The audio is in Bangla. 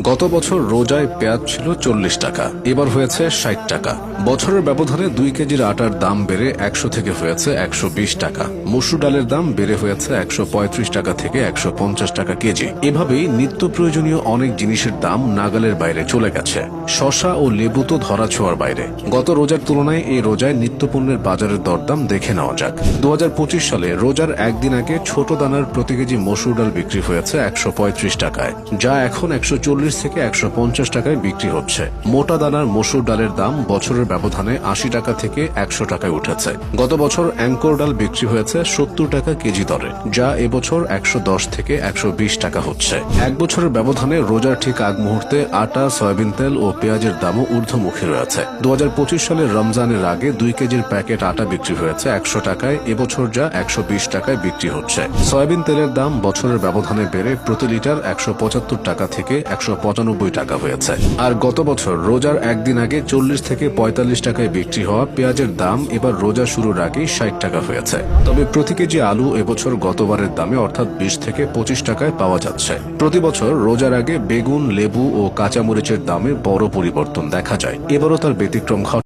গত বছর রোজায় পেঁয়াজ ছিল 40 টাকা, এবার হয়েছে 60 টাকা। বছরের ব্যবধানে 2 কেজির আটার দাম বেড়ে 100 থেকে হয়েছে 120 টাকা। মসুর ডালের দাম বেড়ে হয়েছে 135 টাকা থেকে 150 টাকা কেজি। এভাবেই নিত্য প্রয়োজনীয় অনেক জিনিসের দাম নাগালের বাইরে চলে গেছে। শসা ও লেবু তো ধরাছোঁয়ার বাইরে। গত রোজার তুলনায় এই রোজায় নিত্যপণ্যের বাজারের দরদাম দেখে নেওয়া যাক। 2025 সালে রোজার একদিন আগে ছোট দানার প্রতি কেজি মসুর ডাল বিক্রি হয়েছে 135 টাকায়, যা এখন 140 থেকে 150 টাকায় বিক্রি হচ্ছে। মোটা দানার মসুর ডালের দাম বছরের ব্যবধানে 80 টাকা থেকে 100 টাকায় উঠেছে। গত বছর অ্যাঙ্কর ডাল বিক্রি হয়েছে 70 টাকা কেজি দরে, যা এবছর 110 থেকে 120 টাকা হচ্ছে। এক বছরের ব্যবধানে রোজার ঠিক আগ মুহূর্তে আটা, সয়াবিন তেল ও পেঁয়াজের দামও ঊর্ধ্বমুখী রয়েছে। 2025 সালের রমজানের আগে 2 কেজির প্যাকেট আটা বিক্রি হয়েছে 100 টাকায়, এবছর যা 120 টাকায় বিক্রি হচ্ছে। সয়াবিন তেলের দাম বছরের ব্যবধানে বেড়ে প্রতি লিটার 175 টাকা থেকে 195 টাকা হয়েছে। আর গত বছর রোজার একদিন আগে 40 থেকে 45 টাকায় বিক্রি হওয়া পেঁয়াজের দাম এবার রোজা শুরুর আগেই 60 টাকা হয়েছে। তবে প্রতি কেজি আলু এবছর গতবারের দামে অর্থাৎ 20 থেকে 25 টাকায় পাওয়া যাচ্ছে। প্রতি বছর রোজার আগে বেগুন, লেবু ও কাঁচামরিচের দামে বড় পরিবর্তন দেখা যায়, এবারও তার ব্যতিক্রম ঘটে।